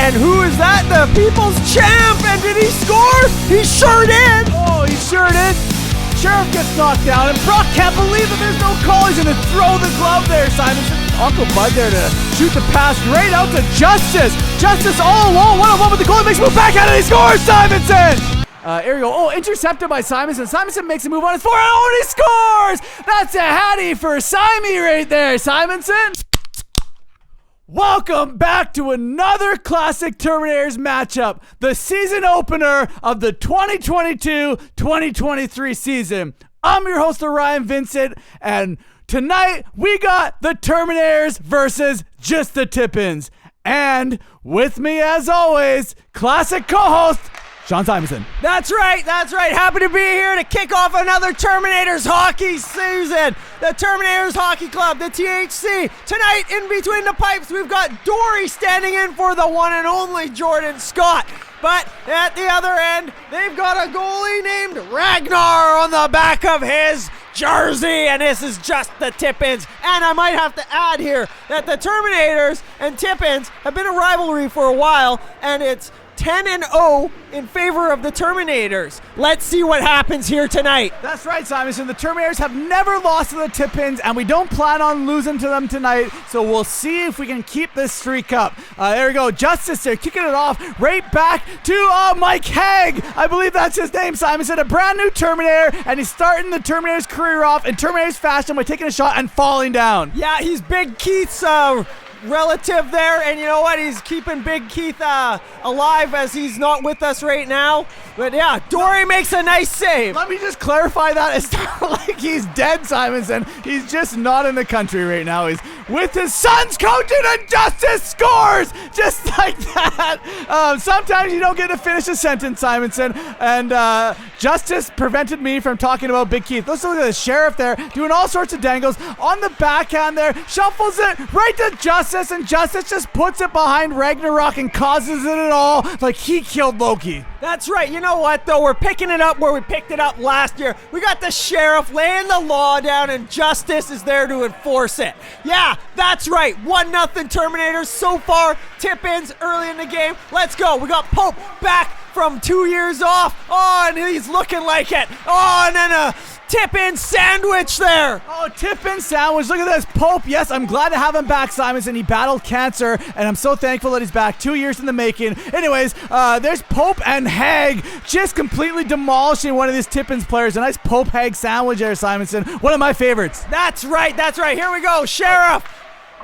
And who is that? The People's Champ! And did he score? He sure did! Oh, he sure did. Sheriff gets knocked down, and Brock can't believe that there's no call. He's going to throw the glove there, Simonson. Uncle Bud there to shoot the pass right out to Justice. Justice all alone, one-on-one with the goal. He makes a move back out, and he scores, Simonson! Here we go. Oh, intercepted by Simonson. Simonson makes a move on his forehand. Oh, and he scores! That's a hattie for Simey right there, Simonson. Welcome back to another classic Terminators matchup, the season opener of the 2022-2023 season. I'm your host, Orion Vincent, and tonight we got the Terminators versus just the Tippins. And with me, as always, classic co-host, Sean Simonson. That's right. Happy to be here to kick off another Terminators hockey season. The Terminators Hockey Club, the THC. Tonight, in between the pipes, we've got Dory standing in for the one and only Jordan Scott. But at the other end, they've got a goalie named Ragnar on the back of his jersey, and this is just the Tippins. And I might have to add here that the Terminators and Tippins have been a rivalry for a while, and it's 10-0 in favor of the Terminators. Let's see what happens here tonight. That's right, Simonson. The Terminators have never lost to the Tippins, and we don't plan on losing to them tonight, so we'll see if we can keep this streak up. There we go. Justice there, kicking it off right back to Mike Haig. I believe that's his name, Simonson. A brand new Terminator, and he's starting the Terminators' career off in Terminators fashion by taking a shot and falling down. Yeah, he's Big Keith's relative there, and you know what, he's keeping Big Keith alive as he's not with us right now. But yeah, Dory makes a nice save. Let me just clarify that. It's not like he's dead, Simonson. He's just not in the country right now. He's with his son's coaching, and Justice scores just like that. Sometimes you don't get to finish a sentence, Simonson, and Justice prevented me from talking about Big Keith. Let's look at the Sheriff there doing all sorts of dangles on the backhand there, shuffles it right to Justice, and Justice just puts it behind Ragnarok and causes it at all like he killed Loki. That's right. You know what, though? We're picking it up where we picked it up last year. We got the Sheriff laying the law down, and Justice is there to enforce it. Yeah, that's right. 1-0 Terminators so far. Tip-ins early in the game. Let's go. We got Pope back from 2 years off. Oh, and he's looking like it. Oh, and then a tip-in sandwich there. Oh, tip-in sandwich. Look at this. Pope, yes, I'm glad to have him back, Simonson. He battled cancer, and I'm so thankful that he's back. 2 years in the making. Anyways, there's Pope and Haig just completely demolishing one of these tip-ins players. A nice Pope-Haig sandwich there, Simonson. One of my favorites. That's right. Here we go. Sheriff.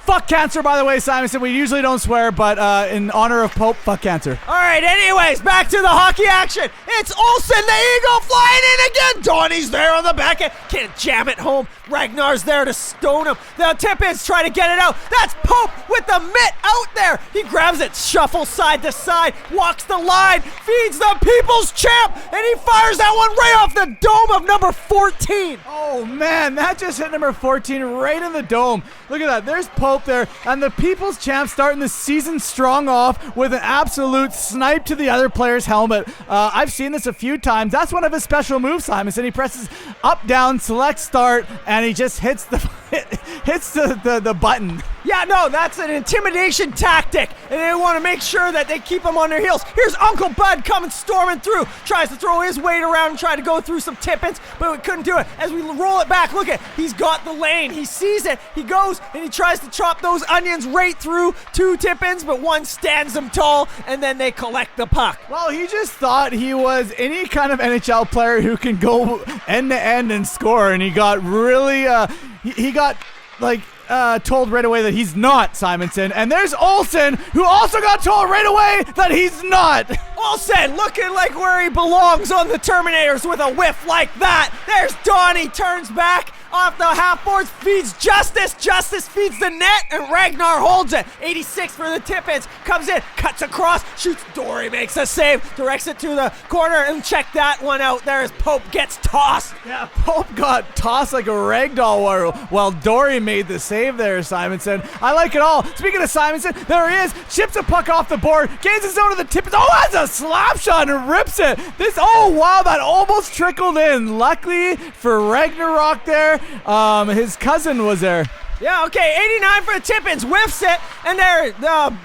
Fuck cancer, by the way, Simonson. We usually don't swear, but in honor of Pope, fuck cancer. All right, anyways, back to the hockey action. It's Olsen, the Eagle, flying in again. Donnie's there on the back end. Can't jam it home. Ragnar's there to stone him. The tip-ins try to get it out. That's Pope with the mitt out there. He grabs it, shuffles side to side, walks the line, feeds the People's Champ, and he fires that one right off the dome of number 14. Oh, man, that just hit number 14 right in the dome. Look at that. There's Pope there, and the People's Champ starting the season strong off with an absolute snipe to the other player's helmet. I've seen this a few times. That's one of his special moves, Simonson. He presses up, down, select, start, and he just hits the button. Yeah, no, that's an intimidation tactic, and they want to make sure that they keep him on their heels. Here's Uncle Bud coming storming through, tries to throw his weight around and try to go through some tip-ins, but we couldn't do it. As we roll it back, look at, he's got the lane, he sees it, he goes and he tries to chop those onions right through 2 tip-ins, but one stands him tall, and then they collect the puck. Well, he just thought he was any kind of NHL player who can go end to end and score, and he got really he got told right away that he's not, Simonson. And there's Olsen, who also got told right away that he's not. Olsen looking like where he belongs on the Terminators with a whiff like that. There's Donnie, turns back off the half boards, feeds Justice. Justice feeds the net, and Ragnar holds it. 86 for the tip-ins, comes in, cuts across, shoots. Dory makes a save, directs it to the corner, and check that one out there as Pope gets tossed. Yeah, Pope got tossed like a ragdoll while Dory made the save there, Simonson. I like it all. Speaking of Simonson, there he is, chips a puck off the board, gains his own to the tip-ins. Oh, that's a slap shot and rips it. Oh wow, that almost trickled in. Luckily for Ragnarok there, his cousin was there. Yeah, okay, 89 for the tip-ins, whiffs it, and there,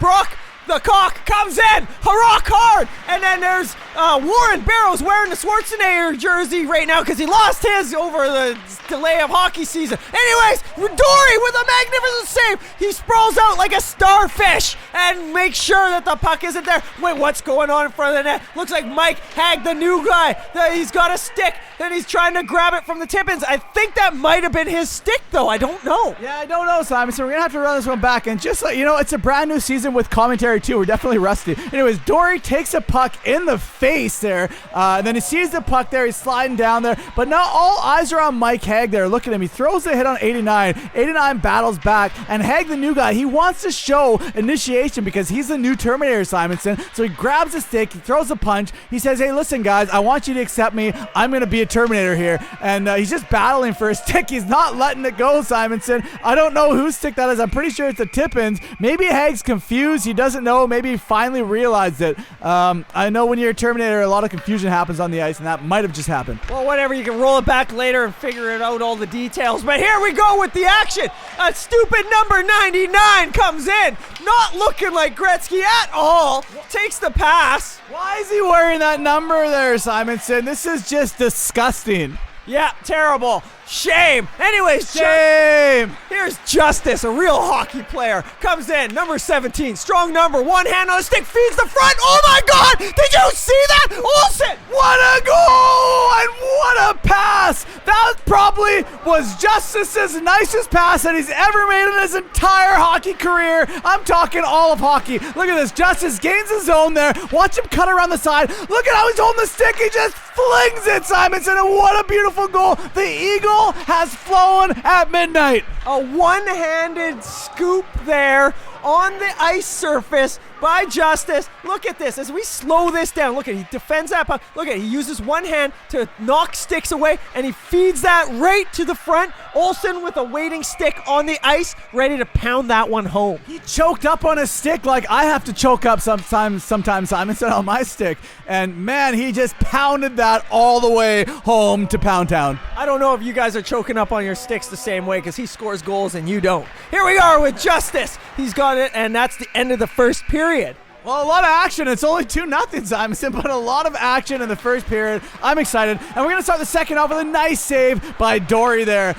Brock The cock comes in, rock hard, and then there's Warren Barrows wearing the Schwarzenegger jersey right now because he lost his over the delay of hockey season. Anyways, Dory with a magnificent save. He sprawls out like a starfish and makes sure that the puck isn't there. Wait, what's going on in front of the net? Looks like Mike Hag, the new guy. He's got a stick and he's trying to grab it from the Tippins. I think that might have been his stick, though. I don't know. Yeah, I don't know, Simon. So we're gonna have to run this one back, and just like it's a brand new season with commentary too. We're definitely rusty. Anyways, Dory takes a puck in the face there. Then he sees the puck there. He's sliding down there, but now all eyes are on Mike Hag there. Look at him. He throws the hit on 89. 89 battles back, and Hag, the new guy, he wants to show initiation because he's the new Terminator, Simonson. So he grabs a stick. He throws a punch. He says, "Hey, listen, guys, I want you to accept me. I'm gonna be a Terminator here." And he's just battling for a stick. He's not letting it go, Simonson. I don't know whose stick that is. I'm pretty sure it's the Tippins. Maybe Hag's confused. He doesn't know. Maybe he finally realized it. I know when you're a Terminator, a lot of confusion happens on the ice, and that might have just happened. Well, whatever. You can roll it back later and figure it out, all the details. But here we go with the action. A stupid number 99 comes in. Not looking like Gretzky at all. Takes the pass. Why is he wearing that number there, Simonson? This is just disgusting. Yeah, terrible. Shame. Anyways, shame. Here's Justice, a real hockey player. Comes in, number 17, strong number, one hand on the stick, feeds the front. Oh my God! Did you see that? Olsen! What a goal! And what a pass! That probably was Justice's nicest pass that he's ever made in his entire hockey career. I'm talking all of hockey. Look at this. Justice gains his zone there. Watch him cut around the side. Look at how he's holding the stick. He just flings it, Simonson, and what a beautiful goal. The Eagle has flown at midnight. A one-handed scoop there on the ice surface by Justice. Look at this as we slow this down. Look at he defends that puck. Look at he uses one hand to knock sticks away, and he feeds that right to the front. Olsen with a waiting stick on the ice, ready to pound that one home. He choked up on his stick like I have to choke up sometimes, Simonson, on my stick. And man, he just pounded that all the way home to Pound Town. I don't know if you guys are choking up on your sticks the same way because he scores goals and you don't. Here we are with Justice. He's got it, and that's the end of the first period. Well, a lot of action. It's only 2-0, Simonson, but a lot of action in the first period. I'm excited. And we're going to start the second off with a nice save by Dory there.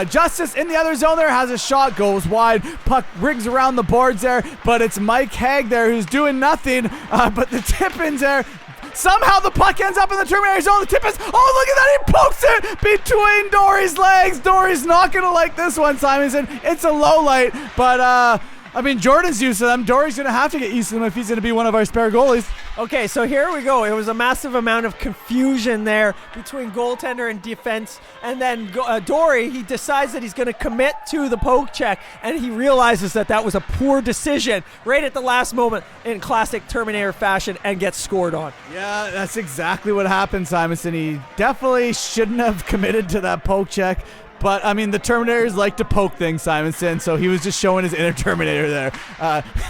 Justice in the other zone there has a shot, goes wide. Puck rigs around the boards there, but it's Mike Hag there who's doing nothing. But the tip-ins there. Somehow the puck ends up in the Terminator zone. The tip is, oh, look at that. He pokes it between Dory's legs. Dory's not going to like this one, Simonson. It's a low light, but Jordan's used to them. Dory's going to have to get used to them if he's going to be one of our spare goalies. Okay, so here we go. It was a massive amount of confusion there between goaltender and defense. And then Dory, he decides that he's going to commit to the poke check, and he realizes that that was a poor decision right at the last moment in classic Terminator fashion and gets scored on. Yeah, that's exactly what happened, Simonson. He definitely shouldn't have committed to that poke check. But, the Terminators like to poke things, Simonson, so he was just showing his inner Terminator there.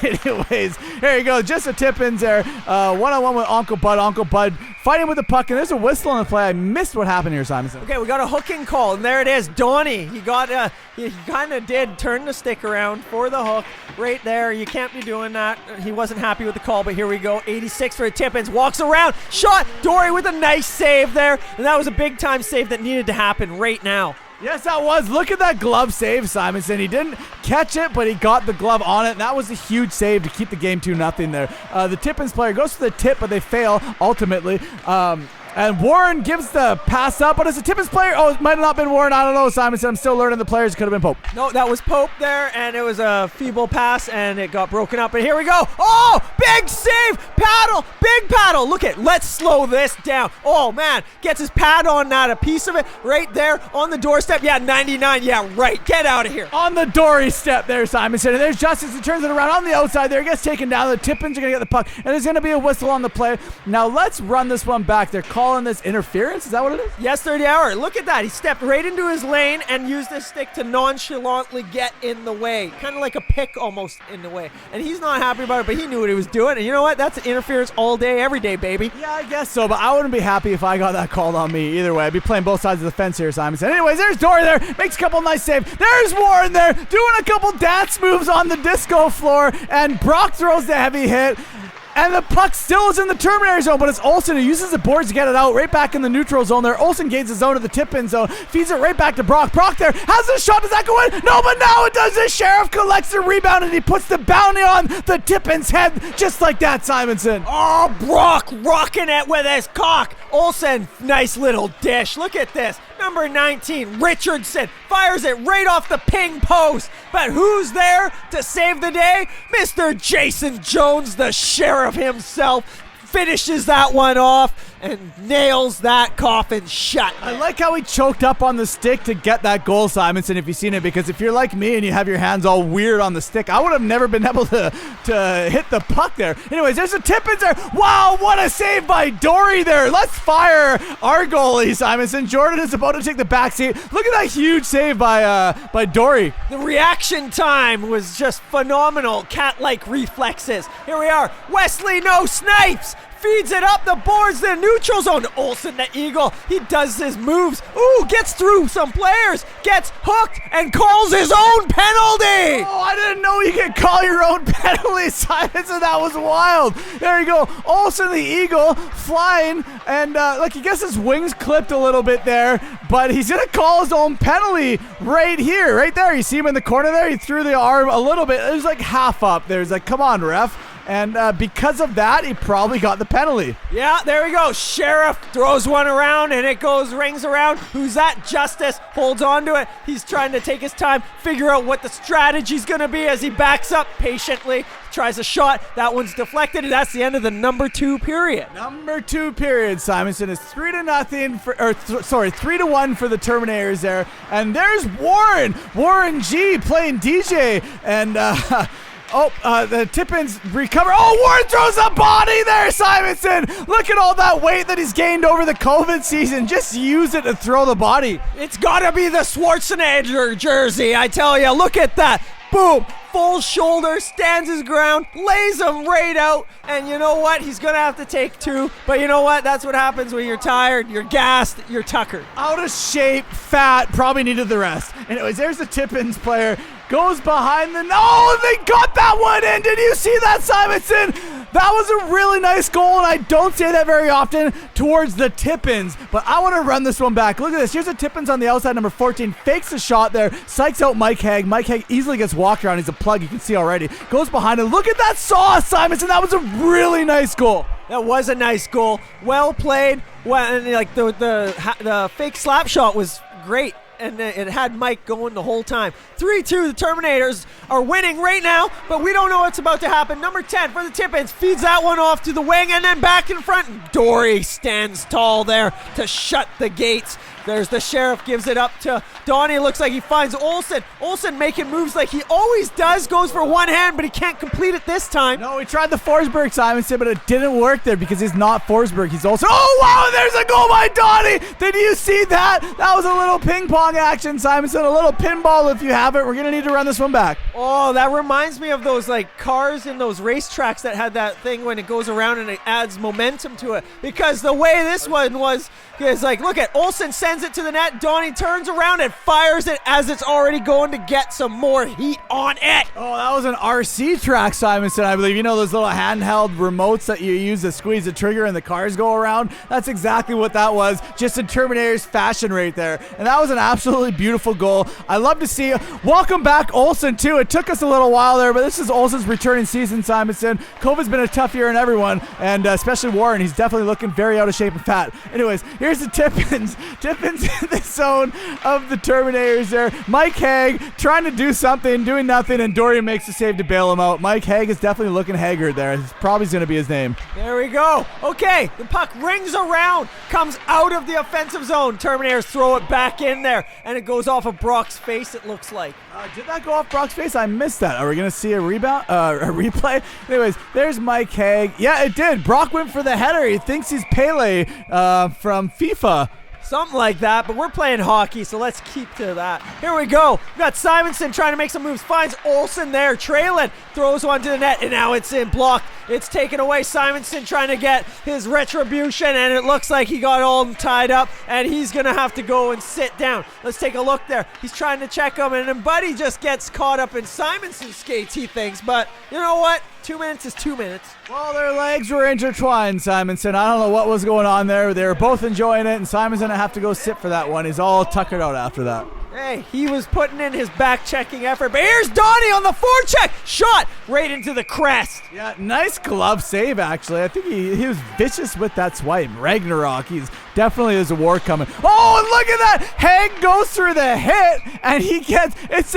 Anyways, here you go. Just a tip-ins there. One-on-one with Uncle Bud. Uncle Bud fighting with the puck, and there's a whistle on the play. I missed what happened here, Simonson. Okay, we got a hooking call, and there it is. Donnie, he kind of did turn the stick around for the hook right there. You can't be doing that. He wasn't happy with the call, but here we go. 86 for a tip-ins. Walks around. Shot. Dory with a nice save there, and that was a big-time save that needed to happen right now. Yes, that was. Look at that glove save, Simonson. He didn't catch it, but he got the glove on it, and that was a huge save to keep the game 2-0 there. The Tippins player goes for the tip, but they fail ultimately. And Warren gives the pass up, but it's a Tippins player. Oh, it might have not been Warren. I don't know, Simonson. I'm still learning the players. It could have been Pope. No, that was Pope there, and it was a feeble pass, and it got broken up. And here we go. Oh, big save. Paddle. Big paddle. Look at, let's slow this down. Oh, man. Gets his pad on that, a piece of it right there on the doorstep. Yeah, 99. Yeah, right. Get out of here. On the Dory step there, Simonson. And there's Justice. He turns it around on the outside there. He gets taken down. The Tippins are going to get the puck, and there's going to be a whistle on the play. Now, let's run this one back. They're calling calling this interference? Is that what it is? Yes, 30 hour. Look at that. He stepped right into his lane and used his stick to nonchalantly get in the way. Kind of like a pick almost in the way. And he's not happy about it, but he knew what he was doing. And you know what? That's interference all day, every day, baby. Yeah, I guess so, but I wouldn't be happy if I got that called on me either way. I'd be playing both sides of the fence here, Simonson. Anyways, there's Dory there. Makes a couple nice saves. There's Warren there doing a couple dance moves on the disco floor. And Brock throws the heavy hit. And the puck still is in the Terminator zone, but it's Olsen who uses the boards to get it out right back in the neutral zone there. Olsen gains the zone to the tip-in zone, feeds it right back to Brock. Brock there has a shot. Does that go in? No, but now it does. The Sheriff collects the rebound, and he puts the bounty on the tip-in's head just like that, Simonson. Oh, Brock rocking it with his cock. Olsen, nice little dish. Look at this. Number 19, Richardson, fires it right off the ping post. But who's there to save the day? Mr. Jason Jones, the sheriff himself, finishes that one off and nails that coffin shut. I like how he choked up on the stick to get that goal, Simonson, if you've seen it, because if you're like me and you have your hands all weird on the stick, I would have never been able to hit the puck there. Anyways, there's a tip-in there. Wow, what a save by Dory there. Let's fire our goalie, Simonson. Jordan is about to take the back seat. Look at that huge save by Dory. The reaction time was just phenomenal. Cat-like reflexes. Here we are. Wesley no snipes. Feeds it up the boards, the neutral zone. Olsen, the Eagle, he does his moves. Ooh, gets through some players, gets hooked, and calls his own penalty. Oh, I didn't know you could call your own penalty, Simonson. That was wild. There you go. Olsen, the Eagle, flying, and look, he gets his wings clipped a little bit there, but he's going to call his own penalty right here, right there. You see him in the corner there? He threw the arm a little bit. It was like half up. There's like, come on, ref. And because of that, he probably got the penalty. Yeah, there we go. Sheriff throws one around, and it rings around. Who's that? Justice holds on to it. He's trying to take his time, figure out what the strategy's going to be as he backs up patiently, tries a shot. That one's deflected, and that's the end of the number 2 period. Number 2 period, Simonson, is 3-1 for the Terminators there. And there's Warren G playing DJ, and the tip-ins recover. Oh, Warren throws a body there, Simonson. Look at all that weight that he's gained over the COVID season. Just use it to throw the body. It's got to be the Schwarzenegger jersey, I tell you. Look at that. Boom. Full shoulder, stands his ground, lays him right out. And you know what? He's going to have to take 2. But you know what? That's what happens when you're tired, you're gassed, you're tuckered. Out of shape, fat, probably needed the rest. Anyways, there's the tip-ins player. Goes behind the... Oh, they got that one in! Did you see that, Simonson? That was a really nice goal, and I don't say that very often towards the tip-ins. But I want to run this one back. Look at this. Here's the tip-ins on the outside. Number 14 fakes a shot there. Psychs out Mike Hague. Mike Hague easily gets walked around. He's a plug, you can see already. Goes behind it. Look at that sauce, Simonson. That was a really nice goal. That was a nice goal. Well played. Well, and like the fake slap shot was great. And it had Mike going the whole time. 3-2, the Terminators are winning right now, but we don't know what's about to happen. Number 10 for the tip-ins, feeds that one off to the wing and then back in front. Dory stands tall there to shut the gates. There's the Sheriff, gives it up to Donnie. Looks like he finds Olsen. Olsen making moves like he always does. Goes for one hand, but he can't complete it this time. No, he tried the Forsberg, Simonson, but it didn't work there because he's not Forsberg. He's Olsen. Oh, wow, there's a goal by Donnie. Did you see that? That was a little ping pong action, Simonson. A little pinball if you have it. We're going to need to run this one back. Oh, that reminds me of those like cars in those racetracks that had that thing when it goes around and it adds momentum to it. Because the way this one was, is like, look at Olsen sends it to the net. Donnie turns around and fires it as it's already going to get some more heat on it. Oh, that was an RC track, Simonson, I believe. You know those little handheld remotes that you use to squeeze the trigger and the cars go around? That's exactly what that was, just in Terminator's fashion right there. And that was an absolutely beautiful goal. I love to see it. Welcome back, Olsen, too. It took us a little while there, but this is Olsen's returning season, Simonson. COVID's been a tough year on everyone, and especially Warren. He's definitely looking very out of shape and fat. Anyways, here's the tip-ins. into the zone of the Terminators there. Mike Hague trying to do something, doing nothing, and Dorian makes the save to bail him out. Mike Hague is definitely looking haggard there. It's probably going to be his name. There we go. Okay, the puck rings around, comes out of the offensive zone. Terminators throw it back in there, and it goes off of Brock's face, it looks like. Did that go off Brock's face? I missed that. Are we going to see a rebound? A replay? Anyways, there's Mike Hague. Yeah, it did. Brock went for the header. He thinks he's Pele from FIFA. Something like that, but we're playing hockey, so let's keep to that. Here we go. We got Simonson trying to make some moves. Finds Olsen there, trailing. Throws one to the net, and now it's in block. It's taken away. Simonson trying to get his retribution, and it looks like he got all tied up, and he's going to have to go and sit down. Let's take a look there. He's trying to check him, and then Buddy just gets caught up in Simonson's skates, he thinks. But you know what? 2 minutes is 2 minutes. Well, their legs were intertwined, Simonson. I don't know what was going on there. They were both enjoying it, and Simonson had to go sit for that one. He's all tuckered out after that. Hey, he was putting in his back-checking effort, but here's Donnie on the forecheck. Shot right into the crest. Yeah, nice glove save, actually. I think he was vicious with that swipe. Ragnarok, he's definitely has a war coming. Oh, and look at that! Hague goes through the hit, and he gets it's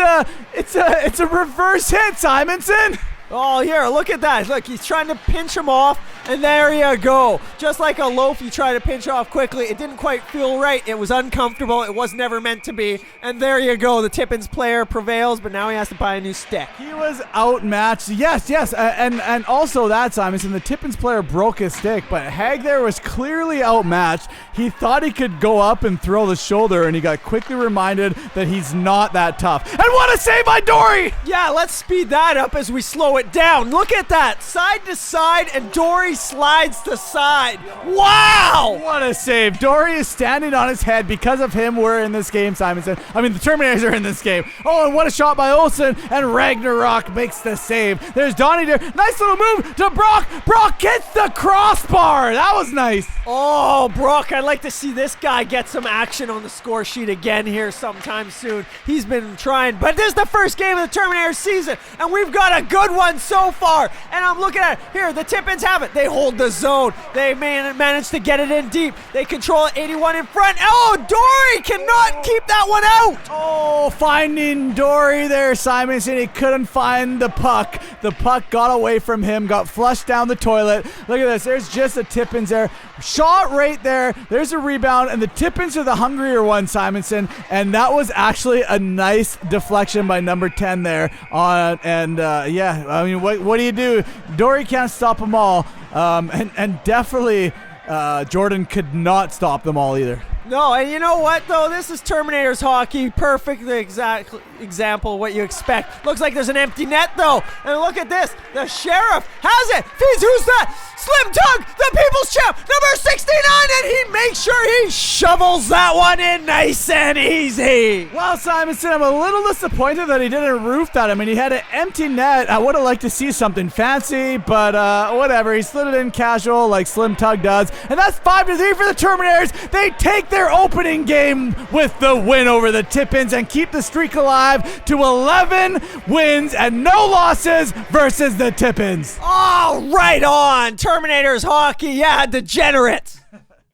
a reverse hit, Simonson. Oh, here, look at that. Look, he's trying to pinch him off, and there you go. Just like a loaf, you try to pinch off quickly. It didn't quite feel right. It was uncomfortable. It was never meant to be. And there you go. The Tippins player prevails, but now he has to buy a new stick. He was outmatched. Yes. And also that, Simonson, the Tippins player broke his stick, but Hague there was clearly outmatched. He thought he could go up and throw the shoulder, and he got quickly reminded that he's not that tough. And what a save by Dory! Yeah, let's speed that up as we slow it down. Look at that. Side to side, and Dory slides to side. Wow! What a save. Dory is standing on his head. Because of him, we're in this game, Simonson. I mean, the Terminators are in this game. Oh, and what a shot by Olsen, and Ragnarok makes the save. There's Donnie there. Nice little move to Brock. Brock gets the crossbar. That was nice. Oh, Brock, I'd like to see this guy get some action on the score sheet again here sometime soon. He's been trying, but this is the first game of the Terminator season, and we've got a good one so far. And I'm looking at it here. The Tippins have it. They hold the zone. They managed to get it in deep. They control it. 81 in front. Oh, Dory cannot keep that one out. Oh, finding Dory there, Simonson. He couldn't find the puck. The puck got away from him, got flushed down the toilet. Look at this. There's just a Tippins there. Shot right there. There's a rebound, and the Tippins are the hungrier one, Simonson. And that was actually a nice deflection by number 10 there. Yeah, I mean, what do you do? Dory can't stop them all. And definitely Jordan could not stop them all either. No, and you know what, though? This is Terminators hockey. Perfect example of what you expect. Looks like there's an empty net, though. And look at this. The Sheriff has it. Feeds, who's that? Slim Tug, the People's Champ, number 69, and he makes sure he shovels that one in nice and easy. Well, Simonson, I'm a little disappointed that he didn't roof that. I mean, he had an empty net. I would have liked to see something fancy, but whatever. He slid it in casual like Slim Tug does. And that's 5-3 for the Terminators. They take their opening game with the win over the Tippins and keep the streak alive to 11 wins and no losses versus the Tippins. Oh, right on. Terminators hockey, yeah, degenerates.